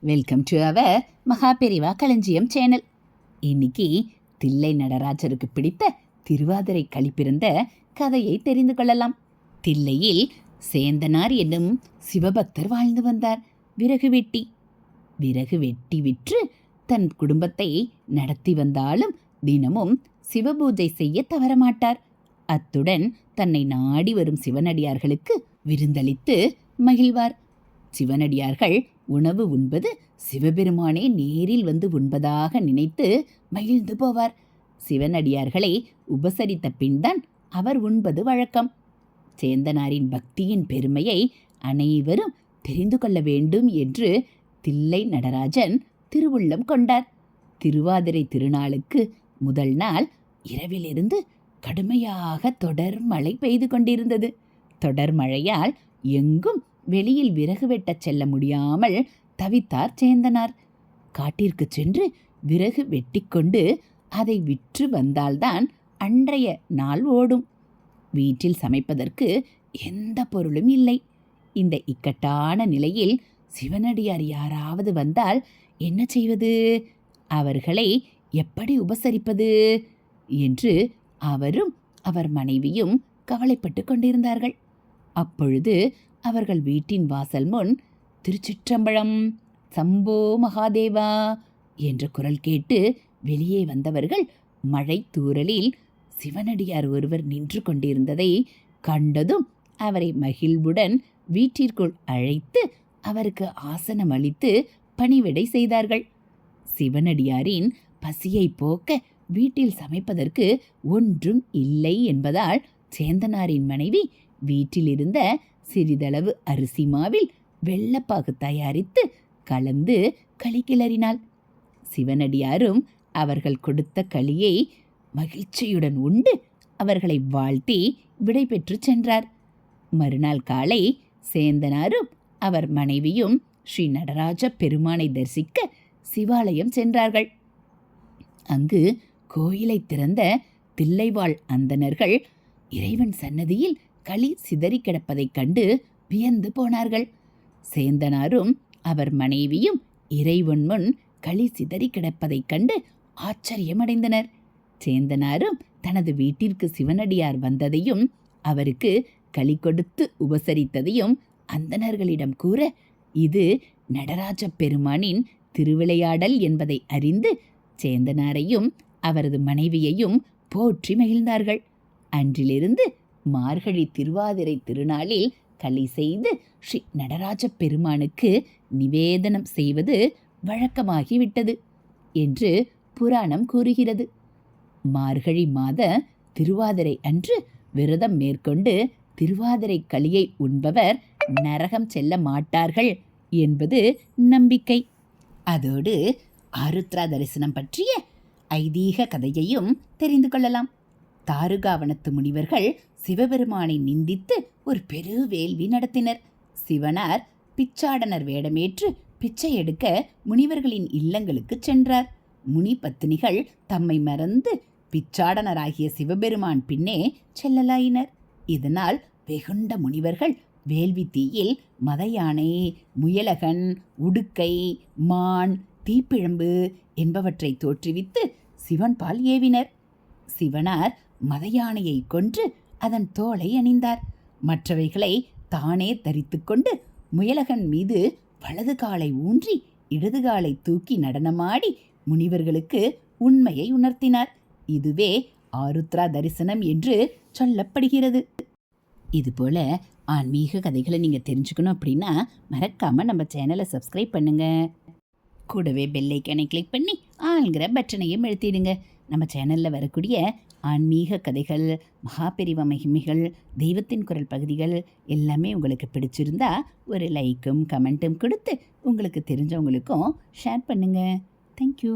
Welcome to our Maha Periyava களஞ்சியம் channel. இன்னைக்கு தில்லை நடராஜருக்கு பிடித்த திருவாதிரை களிப்பிருந்த கதையை தெரிந்து கொள்ளலாம். தில்லையில் சேந்தனார் என்னும் சிவபக்தர் வாழ்ந்து வந்தார். விறகு வெட்டி விற்று தன் குடும்பத்தை நடத்தி வந்தாலும் தினமும் சிவபூஜை செய்ய தவறமாட்டார். அத்துடன் தன்னை நாடி வரும் சிவனடியார்களுக்கு விருந்தளித்து மகிழ்வார். சிவனடியார்கள் உணவு உண்பது சிவபெருமானே நேரில் வந்து உண்பதாக நினைத்து மகிழ்ந்து போவார். சிவனடியார்களை உபசரித்த பின்தான் அவர் உண்பது வழக்கம். சேந்தனாரின் பக்தியின் பெருமையை அனைவரும் தெரிந்து கொள்ள வேண்டும் என்று தில்லை நடராஜன் திருவுள்ளம் கொண்டார். திருவாதிரை திருநாளுக்கு முதல் நாள் இரவிலிருந்து கடுமையாக தொடர் மழை பெய்து கொண்டிருந்தது. தொடர் மழையால் எங்கும் வெளியில் விறகு வெட்டச் செல்ல முடியாமல் தவித்தார் சேந்தனார். காட்டிற்கு சென்று விறகு வெட்டி கொண்டு அதை விற்று வந்தால்தான் அன்றைய நாள் ஓடும். வீட்டில் சமைப்பதற்கு எந்த பொருளும் இல்லை. இந்த இக்கட்டான நிலையில் சிவனடியார் யாராவது வந்தால் என்ன செய்வது, அவர்களை எப்படி உபசரிப்பது என்று அவரும் அவர் மனைவியும் கவலைப்பட்டு கொண்டிருந்தார்கள். அப்பொழுது அவர்கள் வீட்டின் வாசல் முன் திருச்சிற்றம்பலம், சம்போ மகாதேவா என்ற குரல் கேட்டு வெளியே வந்தவர்கள் மழை தூறலில் சிவனடியார் ஒருவர் நின்று கொண்டிருந்ததை கண்டதும் அவரை மகிழ்வுடன் வீட்டிற்குள் அழைத்து அவருக்கு ஆசனம் அளித்து பணிவிடை செய்தார்கள். சிவனடியாரின் பசியை போக்க வீட்டில் சமைப்பதற்கு ஒன்றும் இல்லை என்பதால் சேந்தனாரின் மனைவி வீட்டிலிருந்த சிறிதளவு அரிசி மாவில் வெள்ளப்பாகு தயாரித்து கலந்து களி கிளறினாள். சிவனடியாரும் அவர்கள் கொடுத்த களியை மகிழ்ச்சியுடன் உண்டு அவர்களை வாழ்த்தி விடை பெற்று சென்றார். மறுநாள் காலை சேந்தனாரும் அவர் மனைவியும் ஸ்ரீ நடராஜ பெருமானை தரிசிக்க சிவாலயம் சென்றார்கள். அங்கு கோயிலை திறந்த தில்லைவாழ் அந்தணர்கள் இறைவன் சன்னதியில் களி சிதறி கிடப்பதைக் கண்டு வியந்து போனார்கள். சேந்தனாரும் அவர் மனைவியும் இறைவன் முன் களி சிதறி கிடப்பதைக் கண்டு ஆச்சரியமடைந்தனர். சேந்தனாரும் தனது வீட்டிற்கு சிவனடியார் வந்ததையும் அவருக்கு களி கொடுத்து உபசரித்ததையும் அந்தணர்களிடம் கூற, இது நடராஜ பெருமானின் திருவிளையாடல் என்பதை அறிந்து சேந்தனாரையும் அவரது மனைவியையும் போற்றி மகிழ்ந்தார்கள். அன்றிலிருந்து மார்கழி திருவாதிரை திருநாளில் களி செய்து ஸ்ரீ நடராஜ பெருமானுக்கு நிவேதனம் செய்வது வழக்கமாகிவிட்டது என்று புராணம் கூறுகிறது. மார்கழி மாத திருவாதிரை அன்று விரதம் மேற்கொண்டு திருவாதிரை களியை உண்பவர் நரகம் செல்ல மாட்டார்கள் என்பது நம்பிக்கை. அதோடு ஆருத்ரா தரிசனம் பற்றிய ஐதீக கதையையும் தெரிந்து கொள்ளலாம். தாருகாவனத்து முனிவர்கள் சிவபெருமானை நிந்தித்து ஒரு பெரு வேள்வி நடத்தினர். சிவனார் பிச்சாடனர் வேடமேற்று பிச்சை எடுக்க முனிவர்களின் இல்லங்களுக்கு சென்றார். முனி பத்தினிகள் தம்மை மறந்து பிச்சாடனராகிய சிவபெருமான் பின்னே செல்லலாயினர். இதனால் வெகுண்ட முனிவர்கள் வேள்வி தீயில் மத யானை, முயலகன், உடுக்கை, மான், தீப்பிழம்பு என்பவற்றை தோற்றுவித்து சிவன் பால் ஏவினர். சிவனார் மத யானையை கொன்று அதன் தோலை அணிந்தார். மற்றவைகளை தானே தரித்து கொண்டு முயலகன் மீது வலது காலை ஊன்றி இடது காலை தூக்கி நடனமாடி முனிவர்களுக்கு உண்மையை உணர்த்தினார். இதுவே ஆருத்ரா தரிசனம் என்று சொல்லப்படுகிறது. இதுபோல ஆன்மீக கதைகளை நீங்கள் தெரிஞ்சுக்கணும் அப்படின்னா மறக்காமல் நம்ம சேனலை சப்ஸ்கிரைப் பண்ணுங்கள். கூடவே பெல் ஐக்கானை கிளிக் பண்ணி ஆளுங்கிற பட்டனையும் அழுத்திடுங்க. நம்ம சேனலில் வரக்கூடிய ஆன்மீக கதைகள், மகாபெரிவா மகிமைகள், தெய்வத்தின் குரல் பகுதிகள் எல்லாமே உங்களுக்கு பிடிச்சிருந்தா ஒரு லைக்கும் கமெண்ட்டும் கொடுத்து உங்களுக்கு தெரிஞ்சவங்களுக்கும் ஷேர் பண்ணுங்கள். தேங்க்யூ.